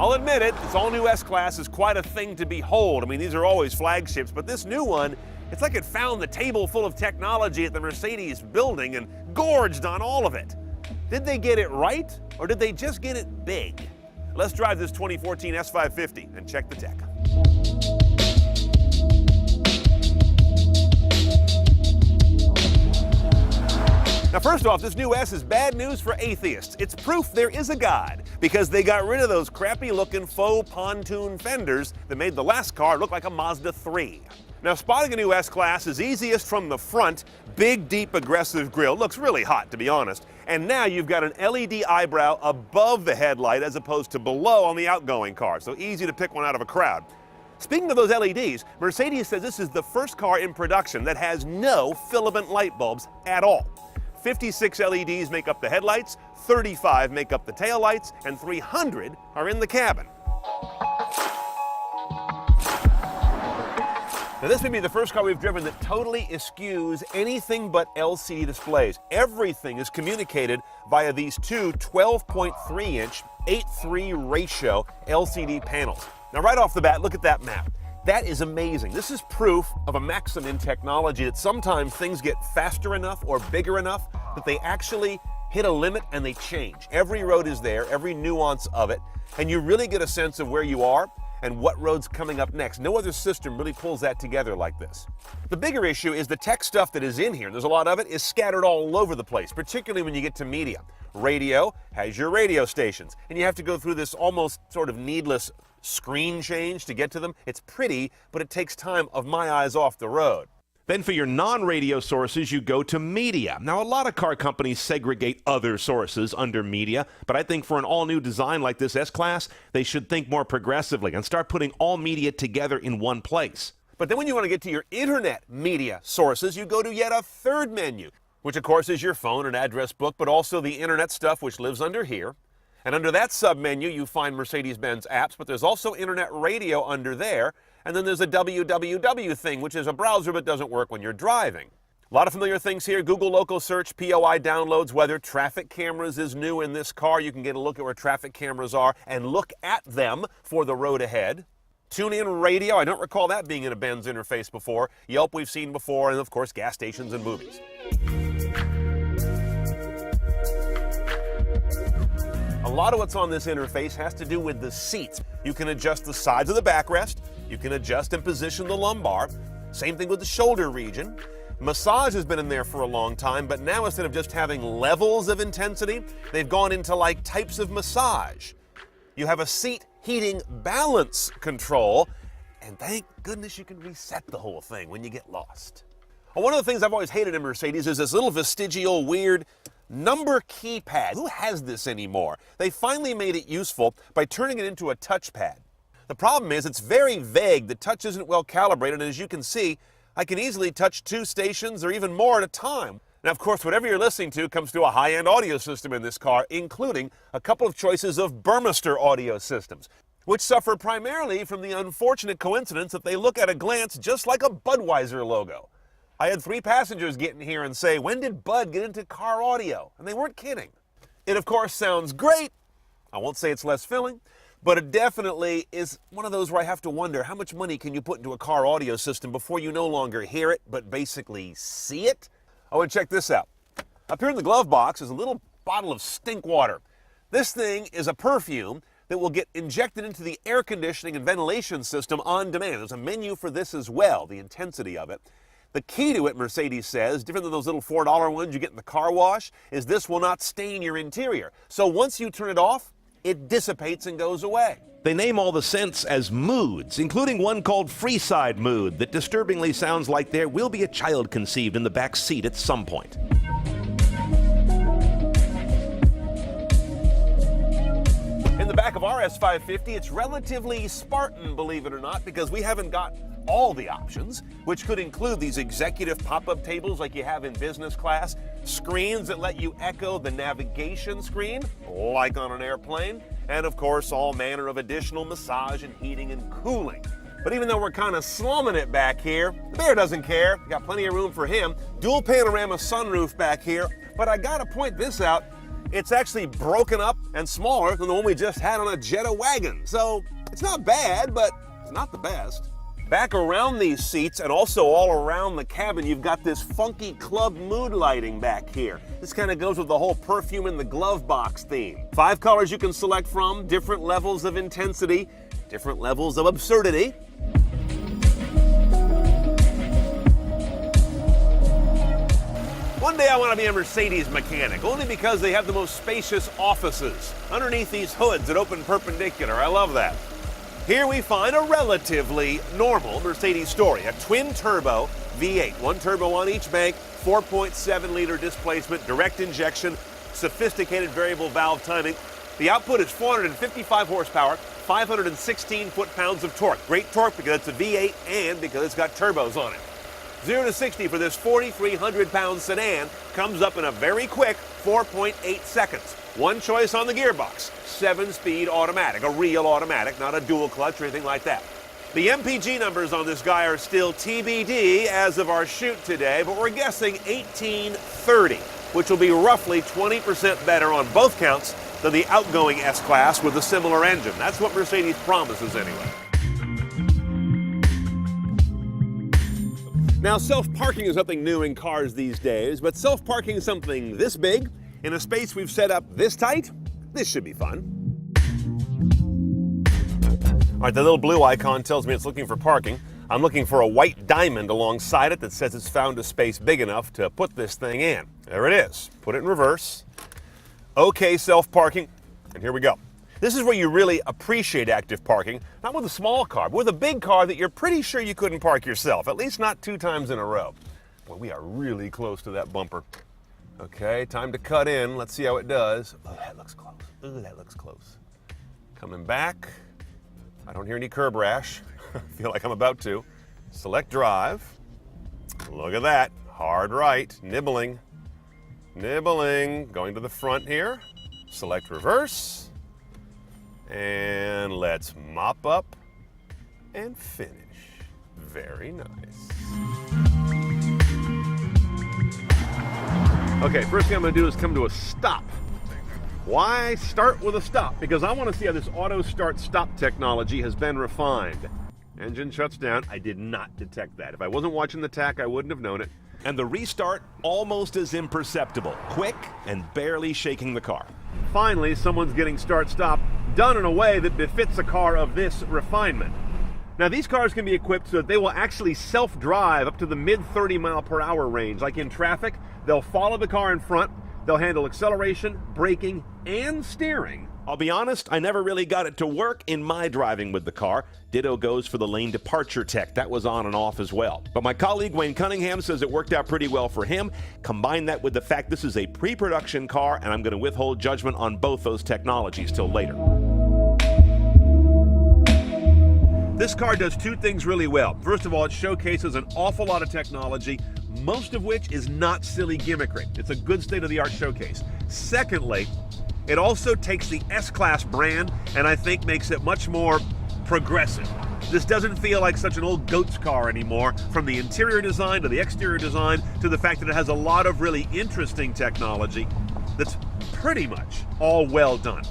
I'll admit it, this all-new S-Class is quite a thing to behold. I mean, these are always flagships, but this new one, it's like it found the table full of technology at the Mercedes building and gorged on all of it. Did they get it right, or did they just get it big? Let's drive this 2014 S550 and check the tech. Now, first off, this new S is bad news for atheists. It's proof there is a God, because they got rid of those crappy-looking faux pontoon fenders that made the last car look like a Mazda 3. Now, spotting a new S-Class is easiest from the front. Big, deep, aggressive grille. Looks really hot, to be honest. And now you've got an LED eyebrow above the headlight as opposed to below on the outgoing car, so easy to pick one out of a crowd. Speaking of those LEDs, Mercedes says this is the first car in production that has no filament light bulbs at all. 56 LEDs make up the headlights, 35 make up the taillights, and 300 are in the cabin. Now, this may be the first car we've driven that totally eschews anything but LCD displays. Everything is communicated via these two 12.3-inch 8:3 ratio LCD panels. Now, right off the bat, look at that map. That is amazing. This is proof of a maxim in technology that sometimes things get faster enough or bigger enough that they actually hit a limit and they change. Every road is there, every nuance of it, and you really get a sense of where you are and what road's coming up next. No other system really pulls that together like this. The bigger issue is the tech stuff that is in here. There's a lot of it is scattered all over the place, particularly when you get to media. Radio has your radio stations, and you have to go through this almost sort of needless screen change to get to them. It's pretty, but it takes time of my eyes off the road. Then for your non-radio sources, you go to media. Now, a lot of car companies segregate other sources under media, but I think for an all-new design like this S-Class, they should think more progressively and start putting all media together in one place. But then when you want to get to your internet media sources, you go to yet a third menu, which of course is your phone and address book, but also the internet stuff, which lives under here. And under that sub-menu, you find Mercedes-Benz apps, but there's also internet radio under there. And then there's a www thing, which is a browser but doesn't work when you're driving. A lot of familiar things here. Google local search, POI downloads, weather, traffic cameras is new in this car. You can get a look at where traffic cameras are and look at them for the road ahead. Tune-in radio, I don't recall that being in a Benz interface before. Yelp we've seen before, and of course gas stations and movies. A lot of what's on this interface has to do with the seats. You can adjust the sides of the backrest. You can adjust and position the lumbar. Same thing with the shoulder region. Massage has been in there for a long time, but now instead of just having levels of intensity, they've gone into like types of massage. You have a seat heating balance control, and thank goodness you can reset the whole thing when you get lost. Well, one of the things I've always hated in Mercedes is this little vestigial weird number keypad. Who has this anymore? They finally made it useful by turning it into a touchpad. The problem is it's very vague. The touch isn't well calibrated, and as you can see, I can easily touch 2 stations or even more at a time. Now, of course, whatever you're listening to comes through a high-end audio system in this car, including a couple of choices of Burmester audio systems, which suffer primarily from the unfortunate coincidence that they look at a glance just like a Budweiser logo. I had 3 passengers get in here and say, "When did Bud get into car audio?" And they weren't kidding. It, of course, sounds great. I won't say it's less filling, but it definitely is one of those where I have to wonder, how much money can you put into a car audio system before you no longer hear it, but basically see it? Oh, and check this out. Up here in the glove box is a little bottle of stink water. This thing is a perfume that will get injected into the air conditioning and ventilation system on demand. There's a menu for this as well, the intensity of it. The key to it, Mercedes says, different than those little $4 ones you get in the car wash, is this will not stain your interior. So once you turn it off, it dissipates and goes away. They name all the scents as moods, including one called Freeside Mood that disturbingly sounds like there will be a child conceived in the back seat at some point. In the back of our S550, it's relatively Spartan, believe it or not, because we haven't got all the options, which could include these executive pop-up tables like you have in business class, screens that let you echo the navigation screen, like on an airplane, and of course all manner of additional massage and heating and cooling. But even though we're kind of slumming it back here, the bear doesn't care. Got plenty of room for him. Dual panorama sunroof back here, but I gotta point this out. It's actually broken up and smaller than the one we just had on a Jetta wagon. So it's not bad, but it's not the best. Back around these seats and also all around the cabin, you've got this funky club mood lighting back here. This kind of goes with the whole perfume in the glove box theme. 5 colors you can select from, different levels of intensity, different levels of absurdity. One day I want to be a Mercedes mechanic, only because they have the most spacious offices underneath these hoods that open perpendicular. I love that. Here we find a relatively normal Mercedes story, a twin-turbo V8. 1 turbo on each bank, 4.7-liter displacement, direct injection, sophisticated variable valve timing. The output is 455 horsepower, 516 foot-pounds of torque. Great torque because it's a V8 and because it's got turbos on it. 0 to 60 for this 4,300-pound sedan comes up in a very quick 4.8 seconds. One choice on the gearbox, 7-speed automatic, a real automatic, not a dual clutch or anything like that. The MPG numbers on this guy are still TBD as of our shoot today, but we're guessing 1830, which will be roughly 20% better on both counts than the outgoing S-Class with a similar engine. That's what Mercedes promises anyway. Now, self-parking is something new in cars these days, but self-parking something this big in a space we've set up this tight, this should be fun. All right, the little blue icon tells me it's looking for parking. I'm looking for a white diamond alongside it that says it's found a space big enough to put this thing in. There it is. Put it in reverse. Okay, self-parking, and here we go. This is where you really appreciate active parking, not with a small car, but with a big car that you're pretty sure you couldn't park yourself, at least not 2 times in a row. Boy, we are really close to that bumper. Okay, time to cut in. Let's see how it does. Oh, that looks close. Ooh, that looks close. Coming back. I don't hear any curb rash. I feel like I'm about to. Select drive. Look at that. Hard right. Nibbling. Nibbling. Going to the front here. Select reverse. And let's mop up and finish. Very nice. Okay, first thing I'm going to do is come to a stop. Why start with a stop? Because I want to see how this auto start stop technology has been refined. Engine shuts down. I did not detect that. If I wasn't watching the tach, I wouldn't have known it. And the restart almost as imperceptible, quick and barely shaking the car. Finally, someone's getting start-stop done in a way that befits a car of this refinement. Now, these cars can be equipped so that they will actually self-drive up to the mid-30-mile-per-hour range. Like in traffic, they'll follow the car in front, they'll handle acceleration, braking, and steering. I'll be honest, I never really got it to work in my driving with the car. Ditto goes for the lane departure tech. That was on and off as well. But my colleague Wayne Cunningham says it worked out pretty well for him. Combine that with the fact this is a pre-production car, and I'm going to withhold judgment on both those technologies till later. This car does 2 things really well. First of all, it showcases an awful lot of technology, most of which is not silly gimmickry. It's a good state-of-the-art showcase. Secondly, it also takes the S-Class brand and I think makes it much more progressive. This doesn't feel like such an old goat's car anymore, from the interior design to the exterior design to the fact that it has a lot of really interesting technology that's pretty much all well done.